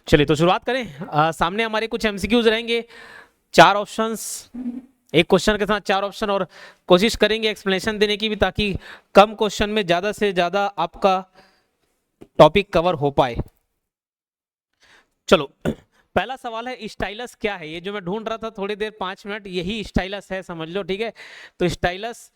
चलिए तो शुरुआत करें। सामने हमारे कुछ एमसीक्यूज रहेंगे, 4 ऑप्शंस, एक क्वेश्चन के साथ 4 ऑप्शन, और कोशिश करेंगे एक्सप्लेनेशन देने की भी, ताकि कम क्वेश्चन में ज्यादा से ज्यादा आपका टॉपिक कवर हो पाए। चलो पहला सवाल है, स्टाइलस क्या है? ये जो मैं ढूंढ रहा था थोड़ी देर, 5 मिनट, यही स्टाइलस है, समझ लो। ठीक है, तो स्टाइलस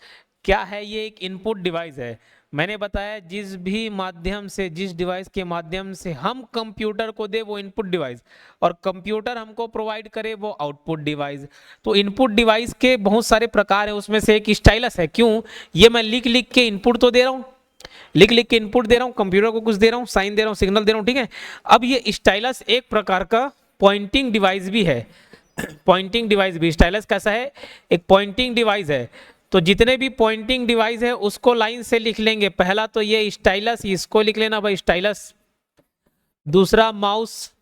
क्या है? ये एक इनपुट डिवाइस है। मैंने बताया जिस भी माध्यम से, जिस डिवाइस के माध्यम से हम कंप्यूटर को दे वो इनपुट डिवाइस, और कंप्यूटर हमको प्रोवाइड करे वो आउटपुट डिवाइस। तो इनपुट डिवाइस के बहुत सारे प्रकार है, उसमें से एक स्टाइलस है। क्यों? ये मैं लिख लिख के इनपुट तो दे रहा हूं, लिख लिख के इनपुट दे रहा हूं, कंप्यूटर को कुछ दे रहा हूं, साइन दे रहा हूं, सिग्नल दे रहा हूं। ठीक है, अब ये स्टाइलस एक प्रकार का पॉइंटिंग डिवाइस भी है। पॉइंटिंग डिवाइस भी, स्टाइलस कैसा है? एक पॉइंटिंग डिवाइस है। तो जितने भी पॉइंटिंग डिवाइस है उसको लाइन से लिख लेंगे। पहला तो ये स्टाइलस, इसको लिख लेना भाई स्टाइलस। दूसरा माउस,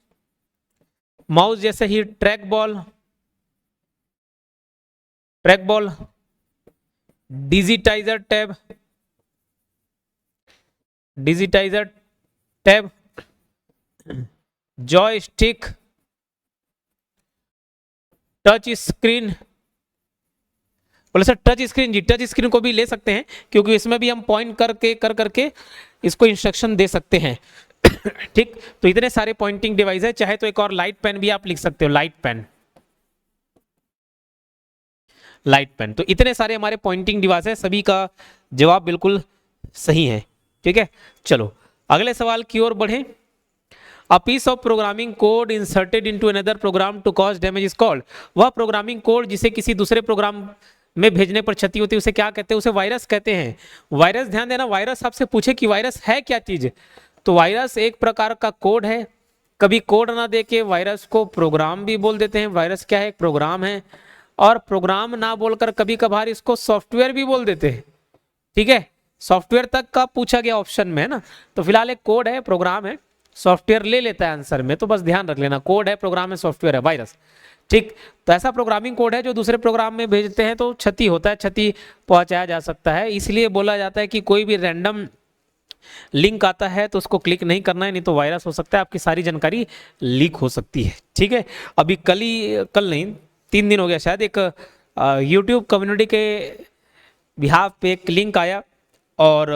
माउस जैसे ही track ball, track ball, digitiser tab, digitiser tab, joystick, touch screen. बोले सर टच स्क्रीन? जी टच स्क्रीन को भी ले सकते हैं, क्योंकि इसमें भी हम पॉइंट करके इसको इंस्ट्रक्शन दे सकते हैं। ठीक, तो इतने सारे पॉइंटिंग डिवाइस है। चाहे तो एक और लाइट पेन भी आप लिख सकते हो, लाइट पेन, लाइट पेन। तो इतने सारे हमारे पॉइंटिंग डिवाइस है, सभी का जवाब बिल्कुल सही है। ठीक है, चलो अगले सवाल की ओर बढ़े। A piece of programming code inserted into another program to cause damage is called। वह प्रोग्रामिंग कोड जिसे किसी दूसरे प्रोग्राम में भेजने पर क्षति होती है उसे क्या कहते हैं? उसे वायरस कहते हैं। वायरस, ध्यान देना, वायरस आपसे पूछे कि वायरस है क्या चीज, तो वायरस एक प्रकार का कोड है। कभी कोड ना दे के वायरस को प्रोग्राम भी बोल देते हैं। वायरस क्या है? एक प्रोग्राम है। और प्रोग्राम ना बोलकर कभी कभार इसको सॉफ्टवेयर भी बोल देते हैं। ठीक है, सॉफ्टवेयर तक का पूछा गया ऑप्शन में, है ना। तो फिलहाल एक कोड है, प्रोग्राम है, सॉफ्टवेयर ले लेता है आंसर में, तो बस ध्यान रख लेना, कोड है, प्रोग्राम है, सॉफ्टवेयर है, वायरस। ठीक, तो ऐसा प्रोग्रामिंग कोड है जो दूसरे प्रोग्राम में भेजते हैं तो क्षति होता है, क्षति पहुंचाया जा सकता है। इसलिए बोला जाता है कि कोई भी रैंडम लिंक आता है तो उसको क्लिक नहीं करना है, नहीं तो वायरस हो सकता है, आपकी सारी जानकारी लीक हो सकती है। ठीक है, अभी कल नहीं, 3 दिन हो गया शायद, एक यूट्यूब कम्युनिटी के बिहाफ पे एक लिंक आया, और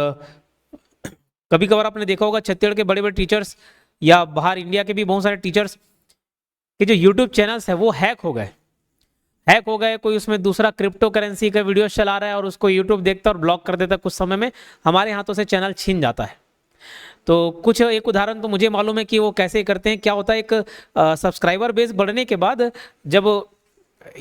कभी कभार आपने देखा होगा छत्तीसगढ़ के बड़े बड़े टीचर्स या बाहर इंडिया के भी बहुत सारे टीचर्स के जो यूट्यूब चैनल्स है वो हैक हो गए, हैक हो गए। कोई उसमें दूसरा क्रिप्टो करेंसी का वीडियो चला रहा है और उसको यूट्यूब देखता है और ब्लॉक कर देता है, कुछ समय में हमारे हाथों से चैनल छीन जाता है। तो कुछ एक उदाहरण तो मुझे मालूम है कि वो कैसे करते हैं। क्या होता है, एक सब्सक्राइबर बेस बढ़ने के बाद जब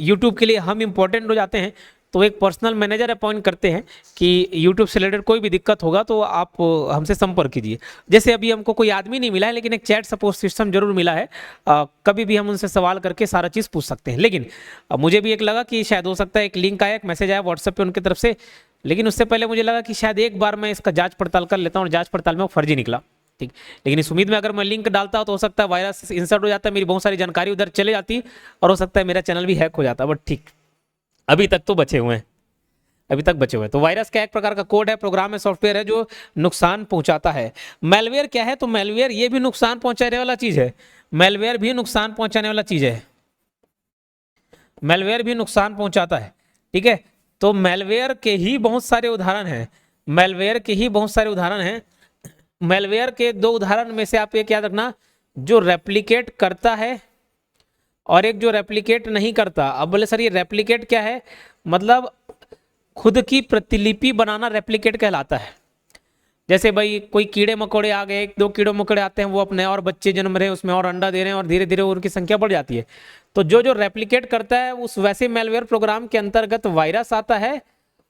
यूट्यूब के लिए हम इंपॉर्टेंट हो जाते हैं तो एक पर्सनल मैनेजर अपॉइंट करते हैं कि यूट्यूब से रिलेटेड कोई भी दिक्कत होगा तो आप हमसे संपर्क कीजिए। जैसे अभी हमको कोई आदमी नहीं मिला है, लेकिन एक चैट सपोर्ट सिस्टम जरूर मिला है। कभी भी हम उनसे सवाल करके सारा चीज़ पूछ सकते हैं। लेकिन मुझे भी एक लगा कि शायद हो सकता है एक लिंक आया, एक मैसेज आया व्हाट्सएप पे उनकी तरफ से, लेकिन उससे पहले मुझे लगा कि शायद एक बार मैं इसका जाँच पड़ताल कर लेता हूँ, और जाँच पड़ताल में वो फर्जी निकला। ठीक, लेकिन इस उम्मीद में अगर मैं लिंक डालता हूँ तो हो सकता है वायरस इंसर्ट हो जाता है, मेरी बहुत सारी जानकारी उधर चले जाती, और हो सकता है मेरा चैनल भी हैक हो जाता। बट ठीक, अभी तक तो बचे हुए हैं, अभी तक बचे हुए हैं। तो वायरस क्या एक प्रकार का कोड है, प्रोग्राम है, सॉफ्टवेयर है जो नुकसान पहुंचाता है। मेलवेयर क्या है? तो मेलवेयर ये भी नुकसान पहुंचाने वाला चीज है, मेलवेयर भी नुकसान पहुंचाने वाला चीज है, मेलवेयर भी नुकसान पहुंचाता है। ठीक है, तो मेलवेयर के ही बहुत सारे उदाहरण हैं, मेलवेयर के ही बहुत सारे उदाहरण हैं। मेलवेयर के 2 उदाहरण में से आप एक याद रखना, जो रेप्लिकेट करता है और एक जो रेप्लिकेट नहीं करता। अब बोले सर ये रेप्लिकेट क्या है? मतलब खुद की प्रतिलिपि बनाना रेप्लिकेट कहलाता है। जैसे भाई कोई कीड़े मकोड़े आ गए, 2 कीड़े मकोड़े आते हैं, वो अपने और बच्चे जन्म रहे हैं, उसमें और अंडा दे रहे हैं, और धीरे धीरे उनकी संख्या बढ़ जाती है। तो जो जो रेप्लिकेट करता है उस वैसे मेलवेयर प्रोग्राम के अंतर्गत वायरस आता है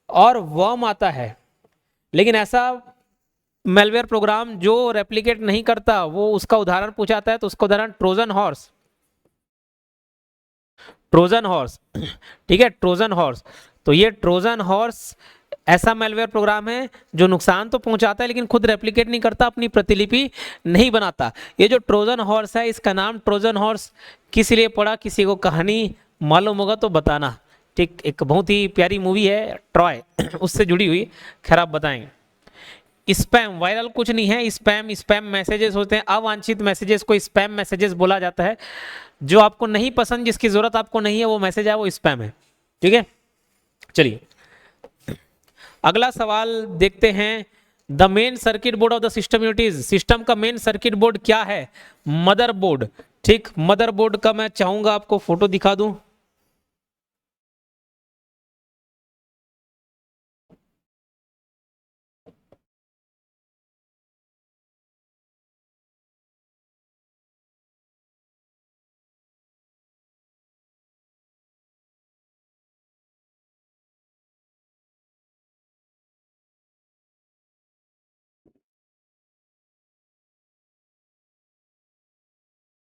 और वर्म आता है। लेकिन ऐसा मेलवेयर प्रोग्राम जो रेप्लिकेट नहीं करता, वो उसका उदाहरण पूछाता है, तो उसका उदाहरण ट्रोजन हॉर्स, ट्रोजन हॉर्स। ठीक है, ट्रोजन हॉर्स। तो ये ट्रोजन हॉर्स ऐसा मेलवेयर प्रोग्राम है जो नुकसान तो पहुंचाता है लेकिन खुद रेप्लिकेट नहीं करता, अपनी प्रतिलिपि नहीं बनाता। ये जो ट्रोजन हॉर्स है, इसका नाम ट्रोजन हॉर्स किस लिए पड़ा? किसी को कहानी मालूम होगा तो बताना। ठीक, एक बहुत ही प्यारी मूवी है ट्रॉय, उससे जुड़ी हुई, खैर आप बताएंगे। स्पैम, वायरल कुछ नहीं है, स्पैम स्पैम मैसेजेस होते हैं, अवांछित मैसेजेस को स्पैम मैसेजेस बोला जाता है। जो आपको नहीं पसंद, जिसकी जरूरत आपको नहीं है, वो मैसेज है वो स्पैम है। ठीक है, चलिए अगला सवाल देखते हैं। The main circuit board of the system unit is, system का मेन सर्किट बोर्ड क्या है? मदरबोर्ड। ठीक, मदरबोर्ड का मैं चाहूंगा आपको फोटो दिखा दूं।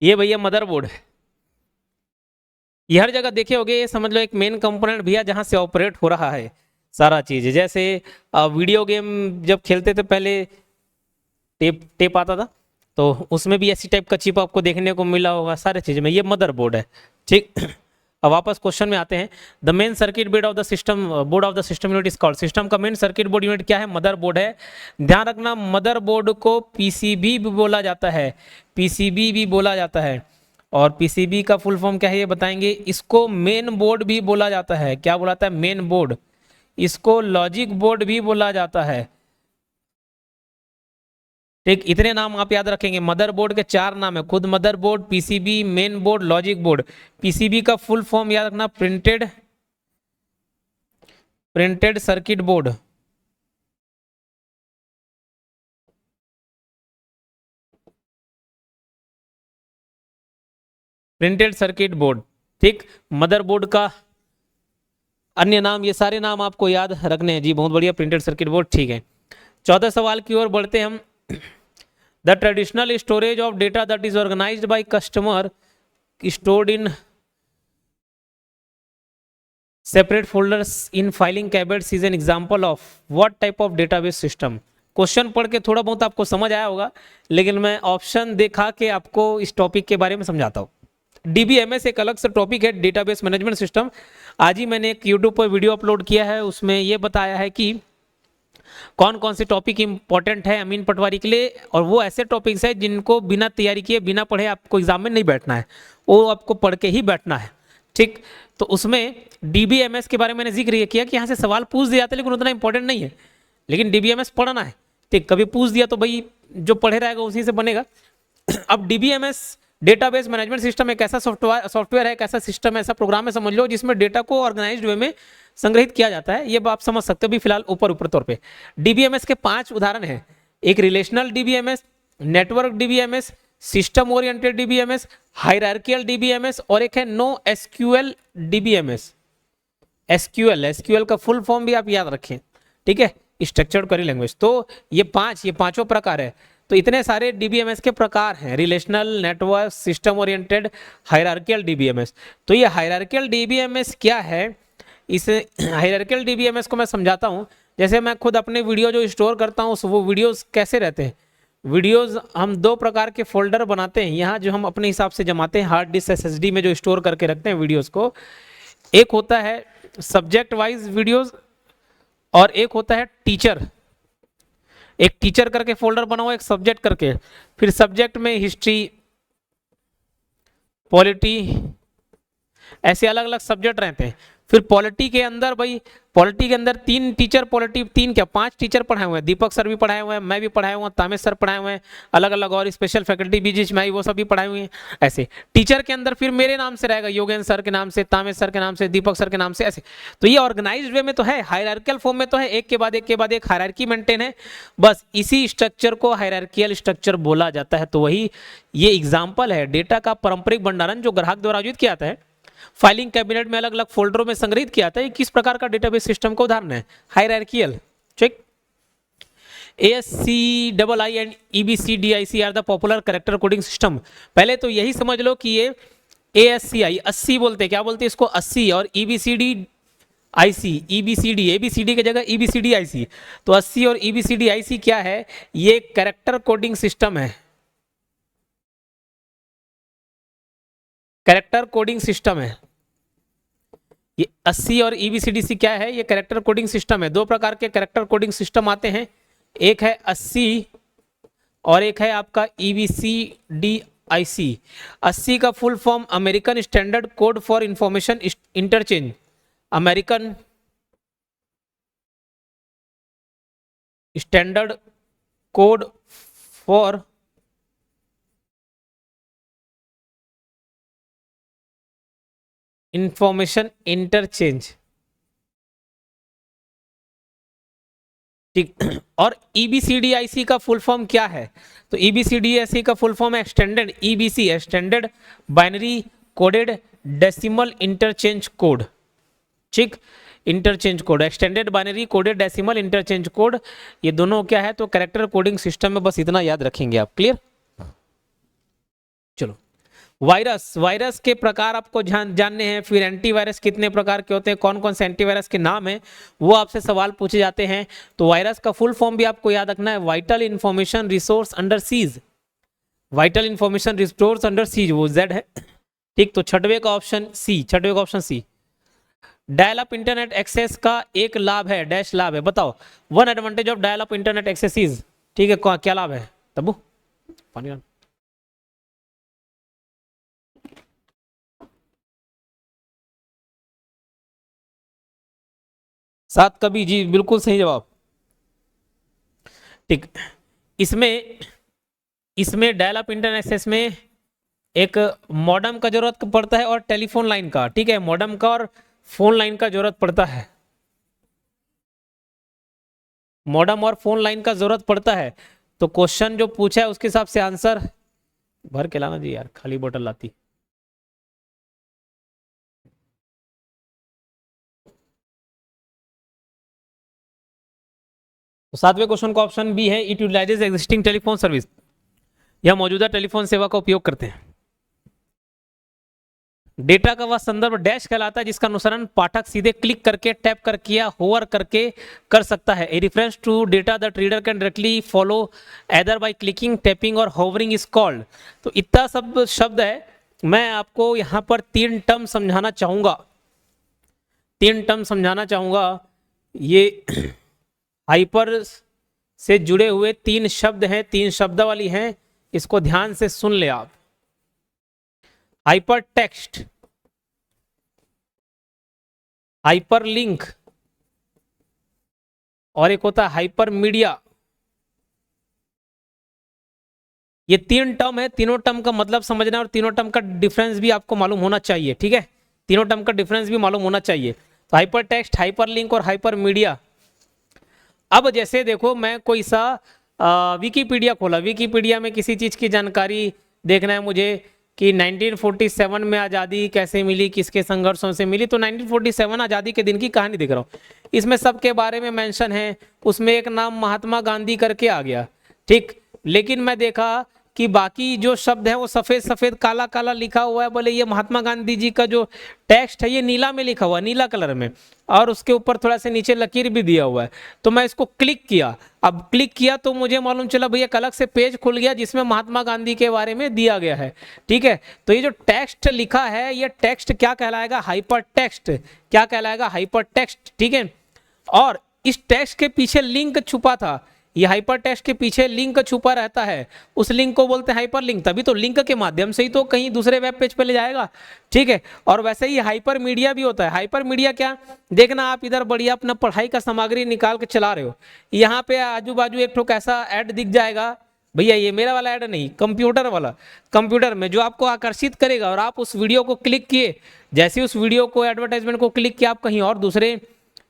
ये भैया मदरबोर्ड है। ये हर जगह देखे होगे, ये समझ लो एक मेन कंपोनेंट भैया जहां से ऑपरेट हो रहा है सारा चीज। जैसे वीडियो गेम जब खेलते थे पहले, टेप टेप आता था, तो उसमें भी ऐसी टाइप का चिप आपको देखने को मिला होगा सारे चीज में। ये मदरबोर्ड है। ठीक, अब वापस क्वेश्चन में आते हैं। The main circuit board of the system, board of the system unit is called, system का मेन सर्किट बोर्ड यूनिट क्या है? मदरबोर्ड है। ध्यान रखना, मदरबोर्ड को पीसीबी भी बोला जाता है, पीसीबी भी बोला जाता है। और पीसीबी का फुल फॉर्म क्या है ये बताएंगे। इसको मेन बोर्ड भी बोला जाता है। क्या बोला जाता है? Main board. इसको लॉजिक बोर्ड भी बोला जाता है। ठीक, इतने नाम आप याद रखेंगे। मदरबोर्ड के 4 नाम है, खुद motherboard, PCB, main board, logic board. PCB का फुल फॉर्म याद रखना, printed printed circuit board. Printed circuit board. ठीक, मदरबोर्ड का अन्य नाम, ये सारे नाम आपको याद रखने हैं जी। बहुत बढ़िया, प्रिंटेड सर्किट बोर्ड। ठीक है, 14 सवाल की ओर बढ़ते हम। The traditional storage of data that is organised by customer stored in separate folders in filing cabinets is an example of what type of database system? Question पढ़ के थोड़ा बहुत आपको समझ आया होगा, लेकिन मैं ऑप्शन दिखा के आपको इस टॉपिक के बारे में समझाता हूँ। डीबीएमएस एक अलग से टॉपिक है, डेटाबेस मैनेजमेंट सिस्टम। आज ही मैंने एक यूट्यूब पर वीडियो अपलोड किया है, उसमें यह बताया है कि कौन कौन से टॉपिक इंपॉर्टेंट है अमीन पटवारी के लिए। और वो ऐसे टॉपिक्स है जिनको बिना तैयारी किए, बिना पढ़े आपको एग्जाम में नहीं बैठना है, वो आपको पढ़ के ही बैठना है। ठीक, तो उसमें डीबीएमएस के बारे में मैंने जिक्र किया कि यहाँ से सवाल पूछ दिया जाता है, लेकिन उतना इंपॉर्टेंट नहीं है, लेकिन डीबीएमएस पढ़ना है। ठीक, कभी पूछ दिया तो भाई जो पढ़े रहेगा उसी से बनेगा। अब डीबीएमएस डेटाबेस मैनेजमेंट सिस्टम एक ऐसा सॉफ्टवेयर है, एक ऐसा सिस्टम है, ऐसा प्रोग्राम है समझ लो, जिसमें डेटा को ऑर्गेनाइज्ड वे में संग्रहित किया जाता है। ये आप समझ सकते हो भी फिलहाल ऊपर ऊपर तौर पे। डीबीएमएस के 5 उदाहरण हैं। एक relational DBMS, network DBMS, system oriented DBMS, hierarchical DBMS, और एक है नो एसक्यूएल डीबीएमएस। एसक्यूएल का फुल फॉर्म भी आप याद रखें। ठीक है, स्ट्रक्चर्ड क्वेरी लैंग्वेज। तो ये पांचों प्रकार है। तो इतने सारे डीबीएमएस के प्रकार हैं, relational, network, system oriented, hierarchical DBMS. तो ये हायरार्कियल डीबीएमएस क्या है, इस हायरार्कियल डीबीएमएस को मैं समझाता हूं। जैसे मैं खुद अपने वीडियो जो स्टोर करता हूं, वो वीडियोस कैसे रहते हैं। वीडियोस हम 2 प्रकार के फोल्डर बनाते हैं यहाँ, जो हम अपने हिसाब से जमाते हैं हार्ड डिस्क एसएसडी में, जो स्टोर करके रखते हैं वीडियोस को। एक होता है सब्जेक्ट वाइज वीडियोस, और एक होता है टीचर। एक टीचर करके फोल्डर बनाओ, एक सब्जेक्ट करके। फिर सब्जेक्ट में हिस्ट्री, पॉलिटी, ऐसे अलग अलग सब्जेक्ट रहते हैं। फिर पॉलिटी के अंदर भाई, पॉलिटी के अंदर 3 टीचर, पॉलिटी 3 क्या 5 टीचर पढ़ाए हुए हैं। दीपक सर भी पढ़ाए हुए हैं, मैं भी पढ़ाया हुआ हूँ, तामेश सर पढ़ाए हुए हैं, अलग अलग और स्पेशल फैकल्टी बीच में आई, वो सब भी पढ़ाए हुए हैं। ऐसे टीचर के अंदर फिर मेरे नाम से रहेगा, योगेंद्र सर के नाम से, तामेश सर के नाम से, दीपक सर के नाम से, ऐसे। तो ये ऑर्गेनाइज्ड वे में तो है, हायरार्कियल फॉर्म में तो है, एक के बाद एक हायरार्की मेंटेन है। बस इसी स्ट्रक्चर को हायरार्कियल स्ट्रक्चर बोला जाता है। तो वही ये एग्जाम्पल है डेटा का पारंपरिक भंडारण जो ग्राहक द्वारा आयोजित किया जाता है, फाइलिंग कैबिनेट में अलग अलग फोल्डरों में संग्रहित किया जाता है। किस प्रकार का डेटाबेस सिस्टम का उदाहरण है, हायरार्कियल। ठीक, ASCII and EBCDIC are the popular character coding system. पहले तो यही समझ लो कि ये ASCII 80 बोलते हैं, क्या बोलते हैं इसको 80, और ABCD की जगह EBCDIC। तो 80 और EBCDIC क्या है, ये कैरेक्टर कोडिंग सिस्टम है, कैरेक्टर कोडिंग सिस्टम है। ये 80 और EBCDC क्या है, ये कैरेक्टर कोडिंग सिस्टम है। 2 प्रकार के कैरेक्टर कोडिंग सिस्टम आते हैं, एक है 80 और एक है आपका EBCDIC। 80 का full form American standard code for information interchange, American standard code for information interchange, ठीक। और EBCDIC का फुल फॉर्म क्या है? तो EBCDIC का फुल फॉर्म है extended EBC, extended binary coded decimal interchange code, ठीक। Interchange code, extended binary coded decimal interchange code, ये दोनों क्या है? तो कैरेक्टर कोडिंग सिस्टम में, बस इतना याद रखेंगे आप। क्लियर? चलो, वायरस, वायरस के प्रकार आपको जानने हैं, फिर एंटीवायरस कितने प्रकार के होते हैं, कौन कौन से एंटीवायरस के नाम हैं, वो आपसे सवाल पूछे जाते हैं। तो वायरस का फुल फॉर्म भी आपको याद रखना है, vital information resource under siege, vital information resource under siege, वो जेड है, ठीक। तो छठवें का ऑप्शन सी, छठवें का option C. Dial up internet access का एक लाभ है, डैश लाभ है, बताओ। One advantage of dial up internet access is, ठीक है, क्या लाभ है? तब्बू पानी डाल। 7 कभी, जी बिल्कुल सही जवाब, ठीक। इसमें इसमें डायल अप इंटरनेट एक्सेस में एक मॉडेम का जरूरत पड़ता है और टेलीफोन लाइन का, ठीक है, मॉडेम का और फोन लाइन का जरूरत पड़ता है, मॉडेम और फोन लाइन का जरूरत पड़ता है। तो क्वेश्चन जो पूछा है उसके हिसाब से आंसर भर के लाना जी यार, खाली बोतल लाती। तो 7वें क्वेश्चन का ऑप्शन बी है, it utilises existing telephone service, यह मौजूदा टेलीफोन सेवा का उपयोग करते हैं। डेटा का वह संदर्भ डैश कहलाता है जिसका अनुसरण पाठक सीधे क्लिक करके, टैप करके या होवर करके कर सकता है। A reference to data that reader can directly follow either by clicking, tapping और होवरिंग इज कॉल्ड। तो इतना सब शब्द है, मैं आपको यहाँ पर 3 टर्म समझाना चाहूंगा, 3 टर्म समझाना चाहूंगा। ये हाइपर से जुड़े हुए 3 शब्द हैं, 3 शब्दावली हैं, इसको ध्यान से सुन ले आप। हाइपर टेक्स्ट, हाइपर लिंक और एक होता है हाइपर मीडिया। ये 3 टर्म है, तीनों टर्म का मतलब समझना और तीनों टर्म का डिफरेंस भी आपको मालूम होना चाहिए, ठीक है, तीनों टर्म का डिफरेंस भी मालूम होना चाहिए। तो हाइपर टेक्स्ट, हाइपर लिंक और हाइपर मीडिया। अब जैसे देखो, मैं कोई सा विकीपीडिया खोला, विकीपीडिया में किसी चीज की जानकारी देखना है मुझे कि 1947 में आज़ादी कैसे मिली, किसके संघर्षों से मिली। तो 1947 आज़ादी के दिन की कहानी देख रहा हूँ, इसमें सबके बारे में मेंशन है, उसमें एक नाम महात्मा गांधी करके आ गया, ठीक। लेकिन मैं देखा कि बाकी जो शब्द है वो सफ़ेद सफ़ेद काला काला लिखा हुआ है, बोले ये महात्मा गांधी जी का जो टेक्स्ट है ये नीला में लिखा हुआ है, नीला कलर में, और उसके ऊपर थोड़ा सा नीचे लकीर भी दिया हुआ है। तो मैं इसको क्लिक किया, अब क्लिक किया तो मुझे मालूम चला भैया अलग से पेज खुल गया जिसमें महात्मा गांधी के बारे में दिया गया है, ठीक है। तो ये जो टेक्स्ट लिखा है ये टेक्स्ट क्या कहलाएगा? Hyper text. क्या कहलाएगा? हाइपर टेक्स्ट, ठीक है। और इस टेक्स्ट के पीछे लिंक छुपा था, ये हाइपर टेक्स्ट के पीछे लिंक छुपा रहता है, उस लिंक को बोलते हैं हाइपर लिंक, तभी तो लिंक के माध्यम से ही तो कहीं दूसरे वेब पेज पे ले जाएगा, ठीक है। और वैसे ही हाइपर मीडिया भी होता है। हाइपर मीडिया क्या? देखना आप इधर बढ़िया अपना पढ़ाई का सामग्री निकाल के चला रहे हो, यहाँ पे आजू बाजू एक ठोक ऐसा ऐड दिख जाएगा, भैया ये मेरा वाला ऐड नहीं, कंप्यूटर वाला, कंप्यूटर में जो आपको आकर्षित करेगा, और आप उस वीडियो को क्लिक किए, जैसे उस वीडियो को एडवर्टाइजमेंट को क्लिक किया, आप कहीं और दूसरे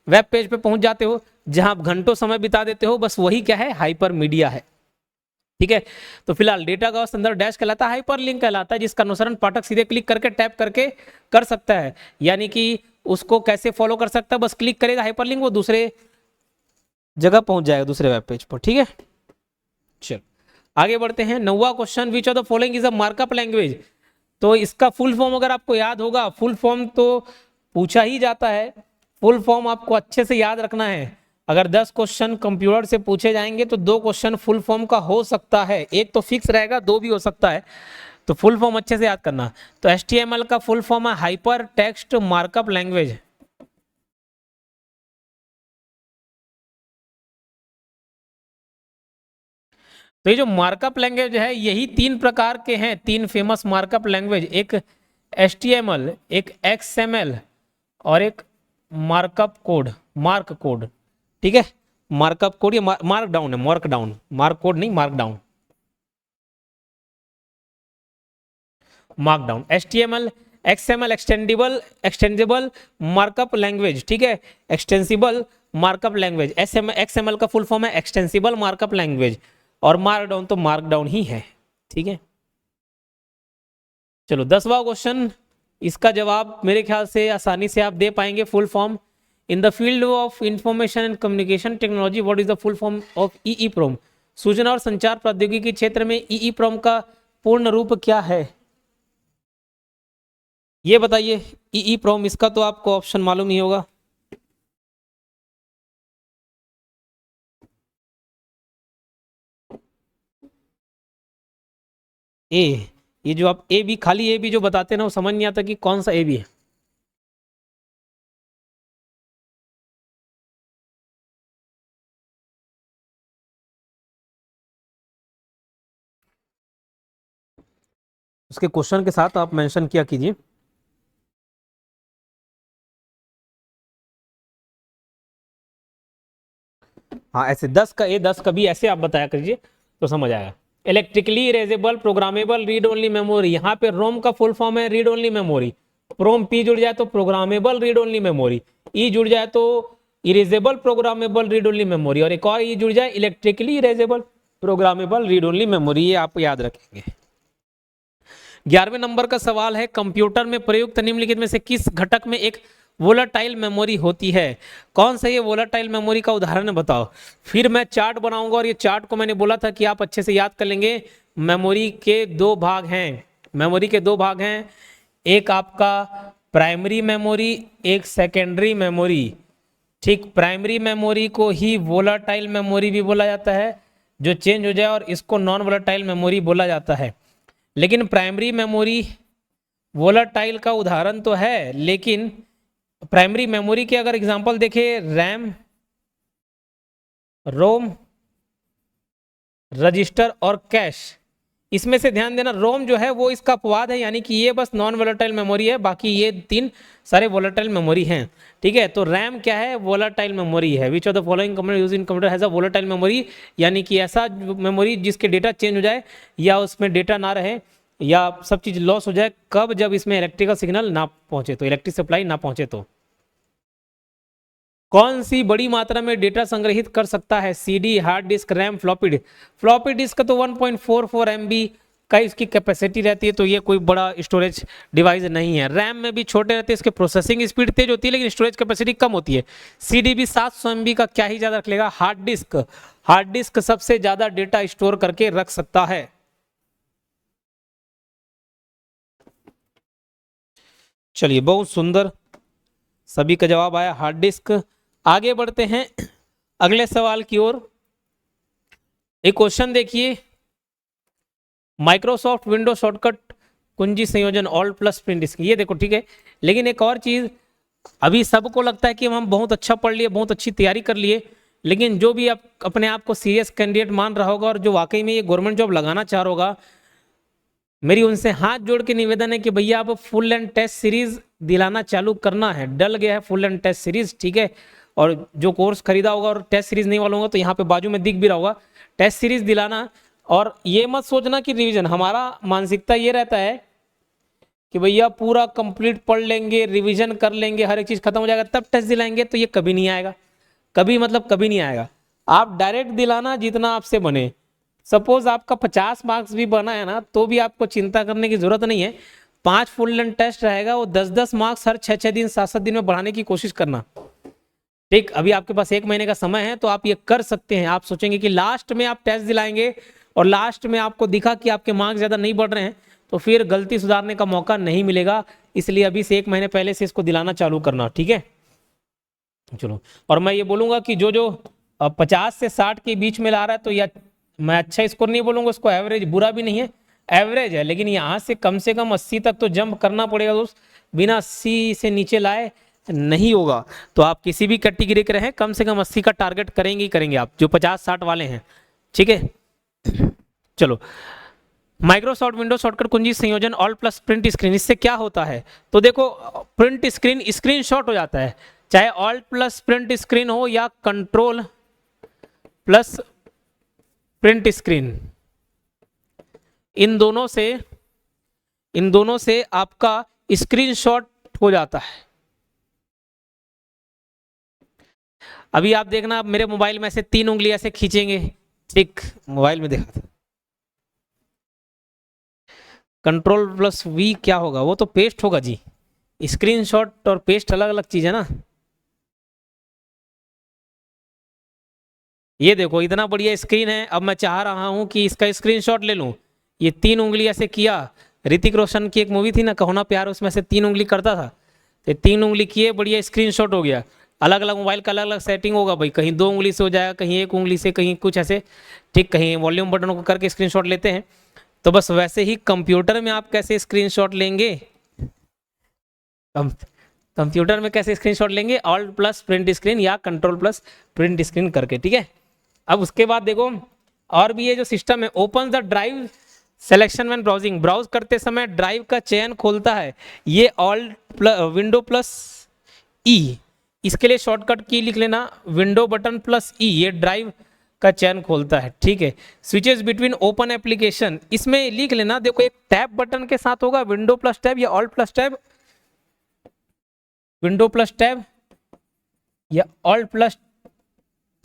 वेब पेज पे पहुंच जाते हो जहां आप घंटों समय बिता देते हो, बस वही क्या है? हाइपर मीडिया है, ठीक है। तो फिलहाल डेटा का संदर्भ डैश कहलाता है, हाइपर लिंक कहलाता है जिसका अनुसरण पाठक सीधे क्लिक करके, टैप करके कर सकता है। यानी कि उसको कैसे फॉलो कर सकता है? बस क्लिक करेगा हाइपर लिंक, वो दूसरे जगह पहुंच जाएगा, दूसरे वेब पेज पर, ठीक है। चलो आगे बढ़ते हैं। 9वां question, which of the following is a markup language. तो इसका फुल फॉर्म अगर आपको याद होगा, फुल फॉर्म तो पूछा ही जाता है, फुल फॉर्म आपको अच्छे से याद रखना है। अगर 10 क्वेश्चन कंप्यूटर से पूछे जाएंगे तो 2 क्वेश्चन फुल फॉर्म का हो सकता है, एक तो फिक्स रहेगा, 2 भी हो सकता है। तो फुल फॉर्म अच्छे से याद करना। तो HTML का फुल फॉर्म है हाइपर टेक्स्ट मार्कअप लैंग्वेज। तो ये जो मार्कअप लैंग्वेज है यही 3 प्रकार के हैं, 3 फेमस मार्कअप लैंग्वेज, एक HTML, एक XML और एक मार्कअप कोड, मार्क कोड। ठीक है, मार्कअप कोड, ये मार्क डाउन है, मार्क डाउन, मार्क कोड नहीं, mark down, mark down. HTML, XML extendable markup language, ठीक है, एक्सटेंसिबल मार्कअप लैंग्वेज। XML का फुल फॉर्म है एक्सटेंसिबल मार्कअप लैंग्वेज, और मार्क डाउन तो मार्क डाउन ही है। ठीक है, चलो 10वां क्वेश्चन, इसका जवाब मेरे ख्याल से आसानी से आप दे पाएंगे। Full form, in the field of information and communication technology what is the full form of EEPROM? सूचना और संचार प्रौद्योगिकी क्षेत्र में EEPROM का पूर्ण रूप क्या है, ये बताइए। EEPROM, इसका तो आपको ऑप्शन मालूम ही होगा। ए, ये जो आप ए बी, खाली ए बी जो बताते ना, वो समझ नहीं आता कि कौन सा ए बी है। उसके क्वेश्चन के साथ आप मेंशन किया कीजिए। हाँ, ऐसे 10 का ए, 10 का बी, ऐसे आप बताया करिए तो समझ आएगा। Electrically erasable programmable read only memory, यहाँ पे रोम का फुल फॉर्म है रीड ओनली मेमोरी। प्रोम पी जुड़ जाए तो प्रोग्रामेबल रीड ओनली मेमोरी, ई जुड़ जाए तो erasable programmable read only memory, और एक और ई जुड़ जाए electrically erasable programmable read only memory, ये आप याद रखेंगे। 11वें नंबर का सवाल है, कंप्यूटर में प्रयुक्त निम्नलिखित में से किस घटक में एक वोलाटाइल मेमोरी होती है? कौन सा ये वोलाटाइल मेमोरी का उदाहरण बताओ। फिर मैं चार्ट बनाऊंगा, और ये चार्ट को मैंने बोला था कि आप अच्छे से याद कर लेंगे। मेमोरी के 2 भाग हैं, मेमोरी के 2 भाग हैं, एक आपका प्राइमरी मेमोरी, एक सेकेंडरी मेमोरी। ठीक, प्राइमरी मेमोरी को ही वोलाटाइल मेमोरी भी बोला जाता है, जो चेंज हो जाए, और इसको नॉन वोलाटाइल मेमोरी बोला जाता है। लेकिन प्राइमरी मेमोरी वोलाटाइल का उदाहरण तो है, लेकिन प्राइमरी मेमोरी के अगर एग्जांपल देखें, रैम, रोम, रजिस्टर और कैश, इसमें से ध्यान देना रोम जो है वो इसका अपवाद है, यानी कि ये बस नॉन वोलेटाइल मेमोरी है, बाकी ये 3 सारे वोलेटाइल मेमोरी हैं। ठीक है, तो रैम क्या है, वोलेटाइल मेमोरी है। Which of the following component used in computer has a volatile memory, यानी कि ऐसा मेमोरी जिसके डेटा चेंज हो जाए या उसमें डेटा ना रहे या सब चीज़ लॉस हो जाए, कब, जब इसमें इलेक्ट्रिकल सिग्नल ना पहुंचे, तो इलेक्ट्रिक सप्लाई ना पहुंचे। तो कौन सी बड़ी मात्रा में डेटा संग्रहित कर सकता है? CD, hard disk, RAM, floppy disk. Floppy disk का तो 1.44 MB का इसकी कैपेसिटी रहती है, तो ये कोई बड़ा स्टोरेज डिवाइस नहीं है। रैम में भी छोटे रहते हैं, इसके प्रोसेसिंग स्पीड तेज होती है, लेकिन स्टोरेज कैपेसिटी कम होती है। CD भी 700 MB का क्या ही ज्यादा रख लेगा। हार्ड डिस्क सबसे ज्यादा डेटा स्टोर करके रख सकता है। चलिए, बहुत सुंदर, सभी का जवाब आया हार्ड डिस्क। आगे बढ़ते हैं अगले सवाल की ओर। एक क्वेश्चन देखिए, माइक्रोसॉफ्ट विंडो शॉर्टकट कुंजी संयोजन ऑल्ट प्लस प्रिंट डिस्क, ये देखो। ठीक है, लेकिन एक और चीज, अभी सबको लगता है कि हम बहुत अच्छा पढ़ लिए, बहुत अच्छी तैयारी कर लिए, लेकिन जो भी आप अपने आप को सीरियस कैंडिडेट मान रहा होगा और जो वाकई में ये गवर्नमेंट जॉब लगाना चाह रहा होगा, मेरी उनसे हाथ जोड़ के निवेदन है कि भैया आप फुल लेंथ टेस्ट सीरीज दिलाना चालू करना है। डल गया है फुल लेंथ टेस्ट सीरीज, ठीक है। और जो कोर्स खरीदा होगा और टेस्ट सीरीज नहीं वाला होगा, तो यहाँ पे बाजू में दिख भी रहा होगा, टेस्ट सीरीज दिलाना। और ये मत सोचना कि रिवीजन, हमारा मानसिकता ये रहता है कि भैया पूरा कंप्लीट पढ़ लेंगे, रिवीजन कर लेंगे, हर एक चीज़ खत्म हो जाएगा तब टेस्ट दिलाएंगे, तो ये कभी नहीं आएगा। कभी मतलब कभी नहीं आएगा। आप डायरेक्ट दिलाना जितना आपसे बने। सपोज आपका 50 मार्क्स भी बना है ना, तो भी आपको चिंता करने की जरूरत नहीं है। 5 फुल लेंथ टेस्ट रहेगा, वो 10-10 मार्क्स हर 6-6 दिन 7-7 दिन में बढ़ाने की कोशिश करना। ठीक, अभी आपके पास 1 महीने का समय है, तो आप ये कर सकते हैं। आप सोचेंगे कि लास्ट में आप टेस्ट दिलाएंगे और लास्ट में आपको दिखा कि आपके मार्क्स ज़्यादा नहीं बढ़ रहे हैं, तो फिर गलती सुधारने का मौका नहीं मिलेगा। इसलिए अभी से 1 महीने पहले से इसको दिलाना चालू करना, ठीक है। चलो, और मैं ये बोलूँगा कि जो जो 50 से 60 के बीच में ला रहा है, तो यह मैं अच्छा स्कोर नहीं बोलूँगा उसको, एवरेज, बुरा भी नहीं है, एवरेज है। लेकिन यहाँ से कम 80 तक तो जंप करना पड़ेगा दोस्त, बिना 80 से नीचे लाए नहीं होगा। तो आप किसी भी कैटेगरी के रहें, कम से कम 80 का टारगेट करेंगे ही करेंगे आप, जो 50-60 वाले हैं, ठीक है। चलो, माइक्रोसॉफ्ट विंडोज शॉर्टकट कुंजी संयोजन ऑल्ट प्लस प्रिंट स्क्रीन, इससे क्या होता है? तो देखो, प्रिंट स्क्रीन स्क्रीनशॉट हो जाता है, चाहे ऑल्ट प्लस प्रिंट स्क्रीन हो या कंट्रोल प्लस प्रिंट स्क्रीन, इन दोनों से आपका स्क्रीनशॉट हो जाता है। अभी आप देखना, मेरे मोबाइल में ऐसे 3 उंगली ऐसे खींचेंगे, ठीक, मोबाइल में देखा था, कंट्रोल प्लस वी क्या होगा? वो तो पेस्ट होगा जी। स्क्रीनशॉट और पेस्ट अलग अलग चीज है ना। ये देखो, इतना बढ़िया स्क्रीन है, अब मैं चाह रहा हूं कि इसका स्क्रीनशॉट ले लूं। ये 3 उंगली ऐसे किया, ऋतिक रोशन की एक मूवी थी ना, कहो ना प्यार, उसमें से 3 उंगली करता था, तो 3 उंगली किए, बढ़िया स्क्रीनशॉट हो गया। अलग अलग मोबाइल का अलग अलग सेटिंग होगा भाई, कहीं 2 उंगली से हो जाएगा, कहीं 1 उंगली से, कहीं कुछ ऐसे, ठीक, कहीं वॉल्यूम बटनों को करके स्क्रीनशॉट लेते हैं। तो बस वैसे ही कंप्यूटर में आप कैसे स्क्रीनशॉट लेंगे, कंप्यूटर में कैसे स्क्रीनशॉट लेंगे? ऑल्ट प्लस प्रिंट स्क्रीन या कंट्रोल प्लस प्रिंट स्क्रीन करके, ठीक है। अब उसके बाद देखो, और भी ये जो सिस्टम है, open the drive selection when browsing, browse करते समय ड्राइव का चयन खोलता है, ये ऑल्ट विंडो प्लस ई, इसके लिए शॉर्टकट की लिख लेना, विंडो बटन प्लस ई, ये ड्राइव का चयन खोलता है, ठीक है। स्विचेस बिटवीन ओपन एप्लीकेशन, इसमें लिख लेना, देखो एक टैब बटन के साथ होगा, विंडो प्लस टैब या alt plus tab, window plus tab या ऑल्ट प्लस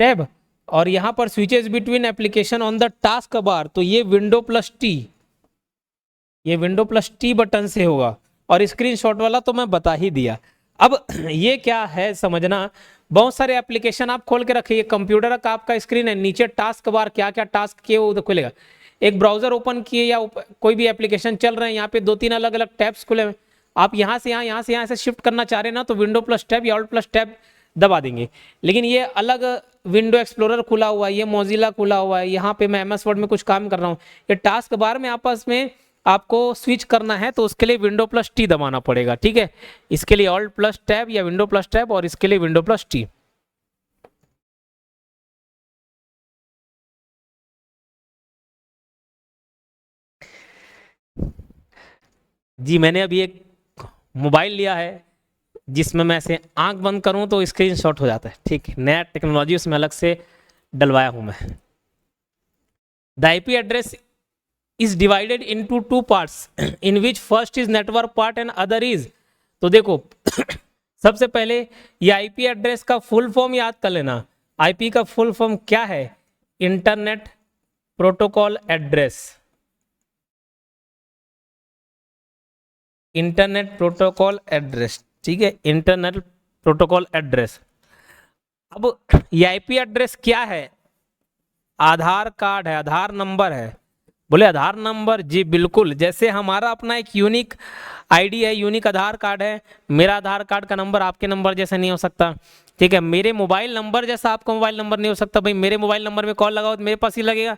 टैब, और यहां पर switches between application on the task bar, तो ये विंडो प्लस टी, ये विंडो प्लस टी बटन से होगा। और स्क्रीनशॉट वाला तो मैं बता ही दिया। अब ये क्या है समझना, बहुत सारे एप्लीकेशन आप खोल के रखिए, कंप्यूटर का आपका स्क्रीन है, नीचे टास्क बार, क्या क्या टास्क किए वो खुलेगा। एक ब्राउजर ओपन किए या कोई भी एप्लीकेशन चल रहे हैं, यहाँ पे 2-3 अलग अलग टैब्स खुले हुए, आप यहाँ से यहाँ से शिफ्ट करना चाह रहे हैं ना, तो विंडो प्लस टैब या ऑल्ट प्लस टैब दबा देंगे। लेकिन ये अलग विंडो एक्सप्लोरर खुला हुआ है, ये मोजिला खुला हुआ है, यहाँ पे मैं एमएस वर्ड में कुछ काम कर रहा हूँ, ये टास्क बार में आपस में आपको स्विच करना है, तो उसके लिए विंडो प्लस टी दबाना पड़ेगा, ठीक है। इसके लिए ऑल्ट प्लस टैब या विंडो प्लस टैब, और इसके लिए विंडो प्लस टी। जी, मैंने अभी एक मोबाइल लिया है जिसमें मैं ऐसे आंख बंद करूं तो स्क्रीनशॉट हो जाता है, ठीक, नया टेक्नोलॉजी उसमें अलग से डलवाया हूं मैं। The IP address is divided into 2 parts in which first is network part and other is, तो देखो सबसे पहले ये आईपी एड्रेस का फुल फॉर्म याद कर लेना। आईपी का फुल फॉर्म क्या है? Internet protocol address, internet protocol address, ठीक है, इंटरनेट प्रोटोकॉल एड्रेस। अब ये आईपी एड्रेस क्या है? आधार कार्ड है, आधार नंबर है। बोले आधार नंबर? जी बिल्कुल, जैसे हमारा अपना एक यूनिक आईडी है, यूनिक आधार कार्ड है, मेरा आधार कार्ड का नंबर आपके नंबर जैसा नहीं हो सकता, ठीक है। मेरे मोबाइल नंबर जैसा आपका मोबाइल नंबर नहीं हो सकता, भाई मेरे मोबाइल नंबर में कॉल लगाओ तो मेरे पास ही लगेगा,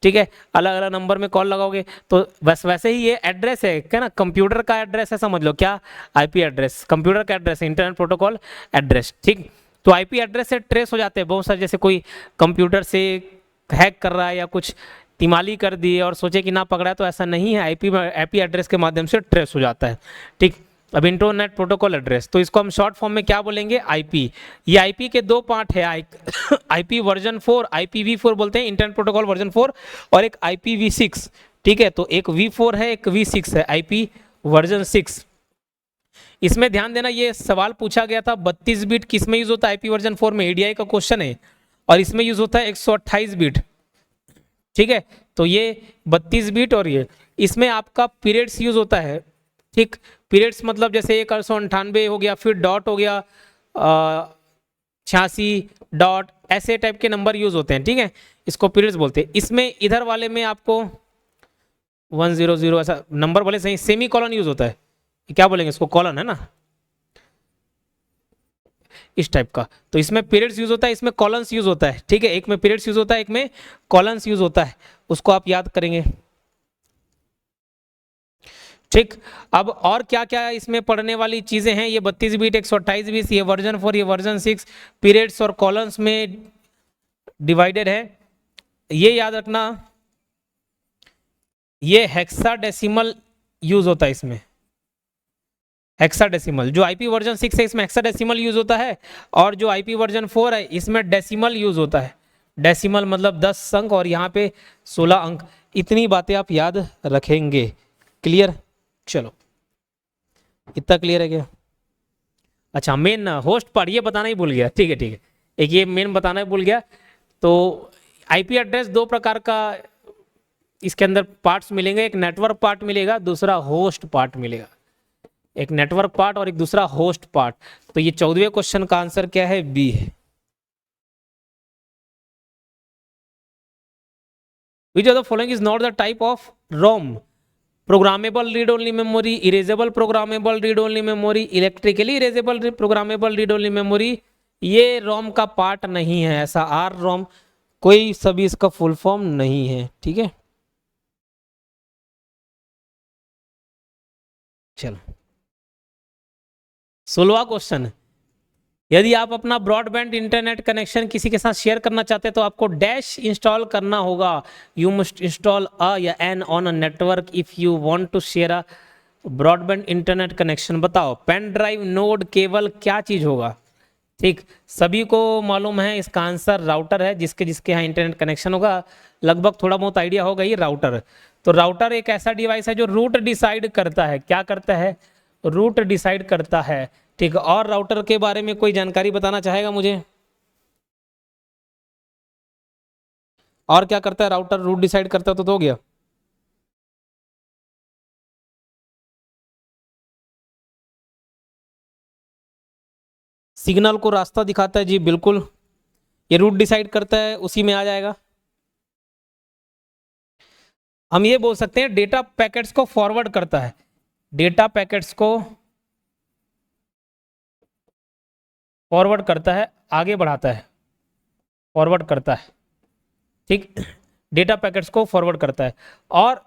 ठीक है। अलग अलग नंबर में कॉल लगाओगे तो बस वैसे ही ये एड्रेस है, क्या ना, कंप्यूटर का एड्रेस है, समझ लो, क्या? आईपी एड्रेस, कंप्यूटर का एड्रेस है, इंटरनेट प्रोटोकॉल एड्रेस, ठीक। तो आईपी एड्रेस से ट्रेस हो जाते हैं बहुत सारे, जैसे कोई कंप्यूटर से हैक कर रहा है या कुछ तिमाली कर दी और सोचे कि ना पकड़ा है, तो ऐसा नहीं है, आईपी एड्रेस के माध्यम से ट्रेस हो जाता है, ठीक। अब इंटरनेट प्रोटोकॉल एड्रेस, तो इसको हम शॉर्ट फॉर्म में क्या बोलेंगे? आईपी। ये आईपी के 2 पार्ट है, आईपी वर्जन 4, IPv4 बोलते हैं, इंटरनेट प्रोटोकॉल वर्जन 4, और एक IPv6, ठीक है। तो एक V4 है, एक V6 है, आईपी वर्जन 6। इसमें ध्यान देना, ये सवाल पूछा गया था 32 बिट किस में यूज होता है? आईपी वर्जन 4 में, एडीआई का क्वेश्चन है, और इसमें यूज होता है 128 बिट, ठीक है। तो ये 32 बिट, और ये इसमें आपका पीरियड्स यूज होता है, ठीक। पीरियड्स मतलब जैसे 198 हो गया, फिर डॉट हो गया, 86 डॉट, ऐसे टाइप के नंबर यूज होते हैं, ठीक है, इसको पीरियड्स बोलते हैं। इसमें इधर वाले में आपको 100 ऐसा नंबर बोले सही, सेमी कॉलन यूज होता है, क्या बोलेंगे इसको? कॉलन है ना, इस टाइप का। तो इसमें पीरियड्स यूज होता है, इसमें कॉलन्स यूज होता है, ठीक है। एक में पीरियड्स यूज होता है, एक में कॉलन्स यूज होता है, उसको आप याद करेंगे, ठीक। अब और क्या क्या इसमें पढ़ने वाली चीजें हैं? ये 32 बिट, 128 बिट, ये वर्जन 4, ये वर्जन 6, पीरियड्स और कॉलम्स में डिवाइडेड है, ये याद रखना। ये हेक्साडेसिमल यूज होता है इसमें, हेक्साडेसिमल। जो आईपी वर्जन 6 है इसमें हेक्साडेसिमल यूज होता है, और जो आईपी वर्जन 4 है इसमें डेसिमल यूज होता है। डेसिमल मतलब 10 अंक और यहाँ पे 16 अंक। इतनी बातें आप याद रखेंगे। क्लियर? चलो, इतना क्लियर है क्या? अच्छा, मेन होस्ट पार्ट ये बताना ही भूल गया। ठीक है ठीक है, एक ये मेन बताना ही भूल गया। तो आईपी एड्रेस दो प्रकार का इसके अंदर पार्ट्स मिलेंगे, एक नेटवर्क पार्ट मिलेगा, दूसरा होस्ट पार्ट मिलेगा। एक नेटवर्क पार्ट और एक दूसरा होस्ट पार्ट। तो ये 14वें क्वेश्चन का आंसर क्या है? बी है। Which of the following is not the type of ROM? Programmable read only memory, erasable programmable read only memory, electrically erasable programmable read only memory. ये रोम का part नहीं है, ऐसा आर रोम कोई सभी इसका फुल फॉर्म नहीं है। ठीक है, चलो 16वां क्वेश्चन। यदि आप अपना ब्रॉडबैंड इंटरनेट कनेक्शन किसी के साथ शेयर करना चाहते हैं तो आपको डैश इंस्टॉल करना होगा। यू मस्ट इंस्टॉल अ या an on a network if you want to share a broadband internet connection. बताओ, पेन ड्राइव, नोड, केबल, क्या चीज होगा? ठीक, सभी को मालूम है इसका आंसर राउटर है। जिसके जिसके यहाँ इंटरनेट कनेक्शन होगा लगभग थोड़ा बहुत आइडिया होगा ही राउटर। तो राउटर एक ऐसा डिवाइस है जो रूट डिसाइड करता है। क्या करता है? रूट डिसाइड करता है। ठीक है, और राउटर के बारे में कोई जानकारी बताना चाहेगा मुझे? और क्या करता है राउटर? रूट डिसाइड करता तो हो गया। सिग्नल को रास्ता दिखाता है, जी बिल्कुल। ये रूट डिसाइड करता है, उसी में आ जाएगा। हम ये बोल सकते हैं डेटा पैकेट्स को फॉरवर्ड करता है। डेटा पैकेट्स को फॉरवर्ड करता है, आगे बढ़ाता है, फॉरवर्ड करता है। ठीक, डेटा पैकेट्स को फॉरवर्ड करता है और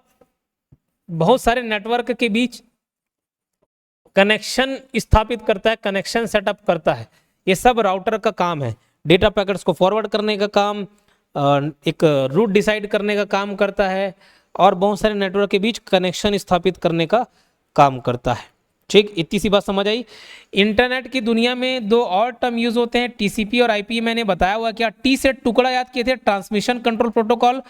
बहुत सारे नेटवर्क के बीच कनेक्शन स्थापित करता है, कनेक्शन सेटअप करता है। ये सब राउटर का काम है। डेटा पैकेट्स को फॉरवर्ड करने का काम, एक रूट डिसाइड करने का काम करता है, और बहुत सारे नेटवर्क के बीच कनेक्शन स्थापित करने का काम करता है। ठीक, इतनी सी बात समझ आई। इंटरनेट की दुनिया में दो और टर्म यूज होते हैं, टीसीपी और आईपी। मैंने बताया हुआ क्या, टी से टुकड़ा याद किए थे, ट्रांसमिशन कंट्रोल प्रोटोकॉल।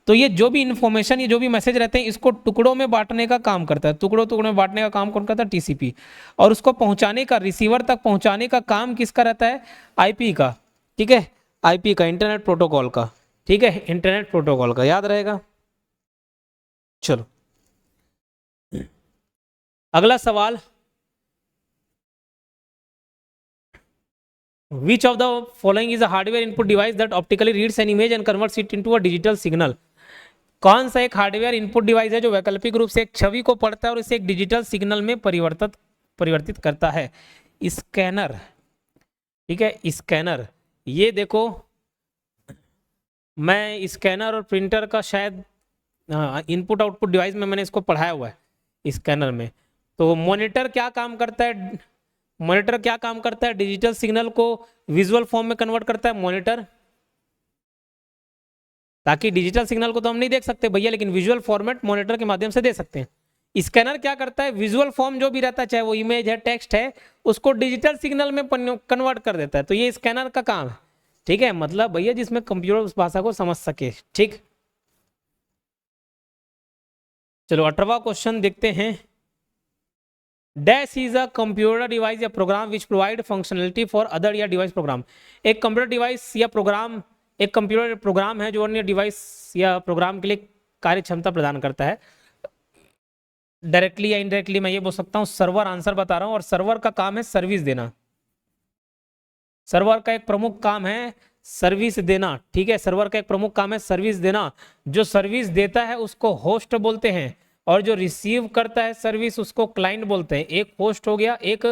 तो ये जो भी इंफॉर्मेशन, ये जो भी मैसेज रहते हैं, इसको टुकड़ों में बांटने का काम करता है। टुकड़ों टुकड़ों में बांटने का काम कौन करता है? टीसीपी। और उसको पहुंचाने का, रिसीवर तक पहुंचाने का काम किसका रहता है? आईपी का। ठीक है, आईपी का, इंटरनेट प्रोटोकॉल का। ठीक है, इंटरनेट प्रोटोकॉल का, याद रहेगा। चलो अगला सवाल। Which of the following is a hardware input device that optically reads an image and converts it into a digital signal? कौन सा एक हार्डवेयर इनपुट डिवाइस है जो वैकल्पिक रूप से एक छवि को पढ़ता है और इसे एक डिजिटल सिग्नल में परिवर्तित करता है? स्कैनर। ठीक है, स्कैनर। ये देखो, मैं स्कैनर और प्रिंटर का शायद इनपुट आउटपुट डिवाइस में मैंने इसको पढ़ाया हुआ है, स्कैनर में। तो मॉनिटर क्या काम करता है? मॉनिटर क्या काम करता है? डिजिटल सिग्नल को विजुअल फॉर्म में कन्वर्ट करता है मॉनिटर। ताकि डिजिटल सिग्नल को तो हम नहीं देख सकते भैया, लेकिन विजुअल फॉर्मेट मॉनिटर के माध्यम से दे सकते हैं। स्कैनर क्या करता है? विजुअल फॉर्म जो भी रहता है, चाहे वो इमेज है, टेक्स्ट है, उसको डिजिटल सिग्नल में कन्वर्ट कर देता है। तो ये स्कैनर का काम है। ठीक है, मतलब भैया जिसमें कंप्यूटर उस भाषा को समझ सके। ठीक, चलो 18वां क्वेश्चन देखते हैं। Dash is a computer device या program which provide functionality for other या डिवाइस प्रोग्राम। एक कंप्यूटर डिवाइस या प्रोग्राम, एक कंप्यूटर प्रोग्राम है जो अन्य डिवाइस या प्रोग्राम के लिए कार्य क्षमता प्रदान करता है। डायरेक्टली या इनडायरेक्टली मैं ये बोल सकता हूँ, सर्वर आंसर बता रहा हूँ। और सर्वर का काम है सर्विस देना। सर्वर का एक प्रमुख काम है सर्विस देना। ठीक है, सर्वर का एक प्रमुख काम है सर्विस देना। जो सर्विस देता है उसको होस्ट बोलते हैं, और जो रिसीव करता है सर्विस उसको क्लाइंट बोलते हैं। एक होस्ट हो गया, एक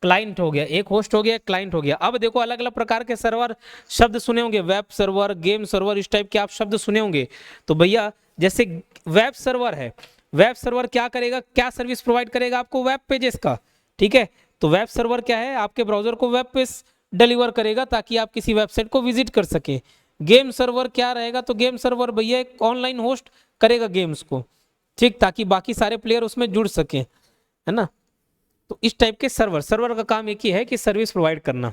क्लाइंट हो गया, एक होस्ट हो गया, एक क्लाइंट हो गया। अब देखो अलग अलग प्रकार के सर्वर शब्द सुने होंगे, वेब सर्वर, गेम सर्वर, इस टाइप के आप शब्द सुने होंगे। तो भैया जैसे वेब सर्वर है, वेब सर्वर क्या करेगा? क्या सर्विस प्रोवाइड करेगा आपको? वेब पेजेस का। ठीक है, तो वेब सर्वर क्या है? आपके ब्राउजर को वेब पेज डिलीवर करेगा ताकि आप किसी वेबसाइट को विजिट कर सके। गेम सर्वर क्या रहेगा? तो गेम सर्वर भैया एक ऑनलाइन होस्ट करेगा गेम्स को। ठीक, ताकि बाकी सारे प्लेयर उसमें जुड़ सकें, है ना। तो इस टाइप के सर्वर का काम एक ही है कि सर्विस प्रोवाइड करना।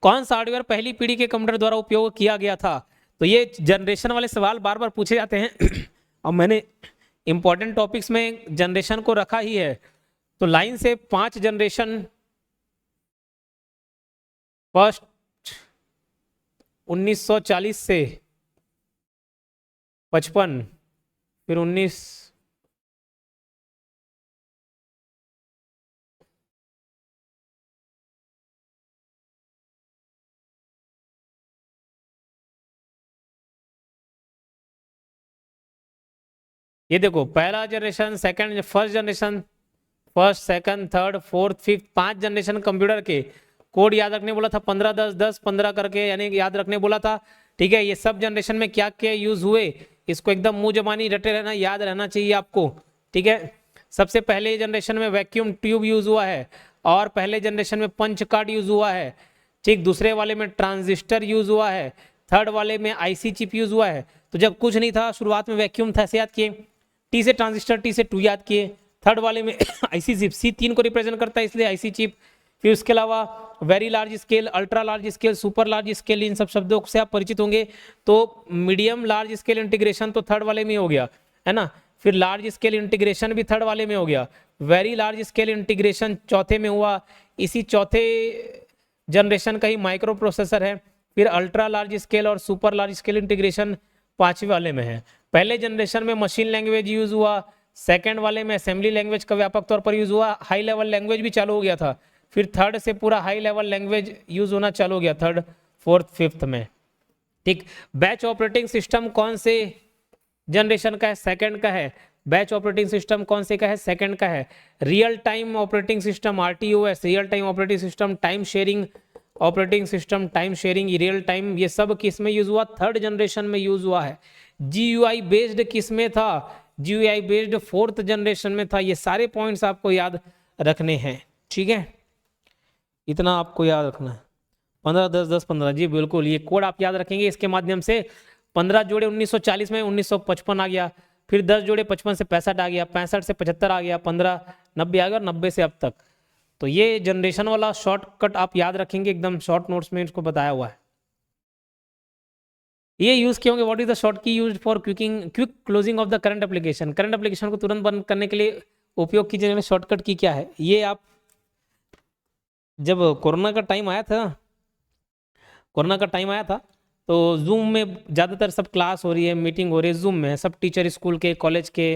कौन सा हार्डवेयर पहली पीढ़ी के कंप्यूटर द्वारा उपयोग किया गया था? तो ये जनरेशन वाले सवाल बार बार पूछे जाते हैं और मैंने इंपॉर्टेंट टॉपिक्स में जनरेशन को रखा ही है। तो लाइन से 5 जनरेशन, फर्स्ट 1940 से 55, फिर 19, ये देखो पहला generation, second, first generation, first, second, third, fourth, fifth, 5 generation computer के कोड याद रखने बोला था, 15 10 10 15 करके, यानी याद रखने बोला था। ठीक है, ये सब जनरेशन में क्या क्या यूज हुए, इसको एकदम मुंह जबानी रटे रहना, याद रहना चाहिए आपको। ठीक है, सबसे पहले जनरेशन में वैक्यूम ट्यूब यूज हुआ है, और पहले जनरेशन में पंच कार्ड यूज हुआ है। ठीक, दूसरे वाले में ट्रांजिस्टर यूज हुआ है, थर्ड वाले में आईसी चिप यूज हुआ है। तो जब कुछ नहीं था, शुरुआत में वैक्यूम था, ऐसे याद किए, टी से ट्रांजिस्टर, टी से 2 याद किए। थर्ड वाले में आईसी चिप, सी 3 को रिप्रेजेंट करता है इसलिए आईसी चिप। फिर उसके अलावा very large scale, ultra large scale, super large scale, इन सब शब्दों से आप परिचित होंगे। तो मीडियम लार्ज स्केल इंटीग्रेशन तो थर्ड वाले में हो गया, है ना। फिर लार्ज स्केल इंटीग्रेशन भी थर्ड वाले में हो गया। वेरी लार्ज स्केल इंटीग्रेशन चौथे में हुआ, इसी चौथे जनरेशन का ही माइक्रो प्रोसेसर है। फिर अल्ट्रा लार्ज स्केल और सुपर लार्ज स्केल इंटीग्रेशन 5वें वाले में है। पहले जनरेशन में मशीन लैंग्वेज यूज हुआ, सेकंड वाले में असेंबली लैंग्वेज का व्यापक तौर पर यूज हुआ, हाई लेवल लैंग्वेज भी चालू हो गया था। फिर थर्ड से पूरा हाई लेवल लैंग्वेज यूज होना चालू हो गया, थर्ड, फोर्थ, फिफ्थ में। ठीक, बैच ऑपरेटिंग सिस्टम कौन से जनरेशन का है? सेकंड का है। बैच ऑपरेटिंग सिस्टम कौन से का है? सेकंड का है। Real time operating system, RTOS, real time operating system, time sharing operating system, time sharing, real time, ये सब किस में यूज हुआ? थर्ड जनरेशन में यूज हुआ है। जीयूआई बेस्ड किस में था? जीयूआई बेस्ड फोर्थ जनरेशन में था। ये सारे पॉइंट्स आपको याद रखने हैं, ठीक है, इतना आपको याद रखना है। 15 10 10 15, जी बिल्कुल, ये कोड आप याद रखेंगे, इसके माध्यम से 15 जोड़े 1940 में 1955 आ गया, फिर 10 जोड़े 55 से 65 आ गया, 65 से 75 आ गया, 15 90 आ गया, और 90 से अब तक। तो ये जनरेशन वाला शॉर्टकट आप याद रखेंगे, एकदम शॉर्ट नोट्स में इसको बताया हुआ है। ये यूज किए होंगे, व्हाट इज द शॉर्ट की used for quick closing of the current application? Current application को तुरंत बंद करने के लिए उपयोग की जाने वाली शॉर्टकट की क्या है? ये आप जब कोरोना का टाइम आया था, कोरोना का टाइम आया था, तो जूम में ज़्यादातर सब क्लास हो रही है, मीटिंग हो रही है, जूम में सब टीचर स्कूल के, कॉलेज के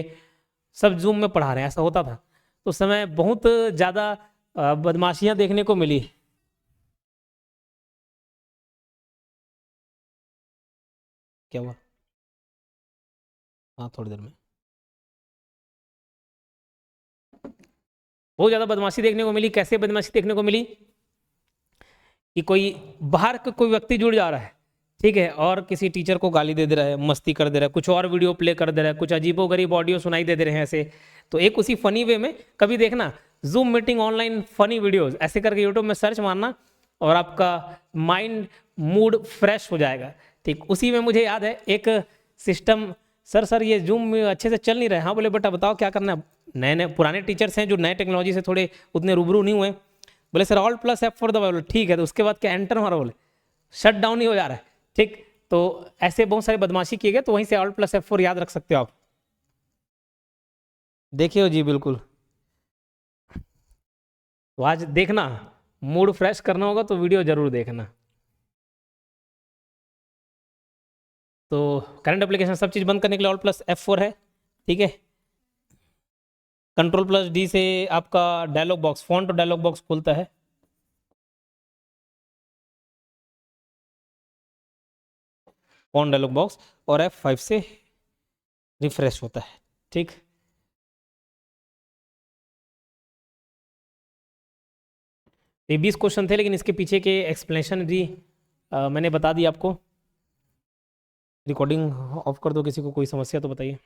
सब जूम में पढ़ा रहे हैं, ऐसा होता था। तो उस समय बहुत ज़्यादा बदमाशियां देखने को मिली। क्या हुआ? हाँ, थोड़ी देर में बहुत ज़्यादा बदमाशी देखने को मिली। कैसे बदमाशी देखने को मिली? कि कोई बाहर का कोई व्यक्ति जुड़ जा रहा है, ठीक है, और किसी टीचर को गाली दे रहा है, मस्ती कर दे रहा है, कुछ और वीडियो प्ले कर दे रहा है, कुछ अजीबोगरीब ऑडियो सुनाई दे रहे हैं ऐसे। तो एक उसी फनी वे में कभी देखना, zoom meeting online funny videos ऐसे करके यूट्यूब में सर्च मारना, और आपका माइंड मूड फ्रेश हो जाएगा। ठीक, उसी में मुझे याद है एक सिस्टम, सर ये जूम अच्छे से चल नहीं रहा है। हाँ, बोले बेटा बताओ क्या करना है। नए नए पुराने टीचर्स हैं जो नए टेक्नोलॉजी से थोड़े उतने रूबरू नहीं हुए। बोले सर ऑल्ट प्लस F4 दबाओ। बोले ठीक है, तो उसके बाद क्या एंटर मारो? बोले शट डाउन ही हो जा रहा है। ठीक, तो ऐसे बहुत सारे बदमाशी किए गए, तो वहीं से ऑल्ट प्लस F4 याद रख सकते हो आप। देखिए जी, बिल्कुल। तो आज देखना, मूड फ्रेश करना होगा तो वीडियो जरूर देखना। तो करंट एप्लीकेशन सब चीज़ बंद करने के लिए ऑल्ट प्लस F4 है, ठीक है। कंट्रोल प्लस D से आपका dialog box, font dialog box खुलता है। फॉन्ट डायलॉग बॉक्स, और F5 से रिफ्रेश होता है, ठीक। ये 20 क्वेश्चन थे, लेकिन इसके पीछे के एक्सप्लेनेशन भी मैंने बता दी आपको। रिकॉर्डिंग ऑफ कर दो, किसी को कोई समस्या तो बताइए।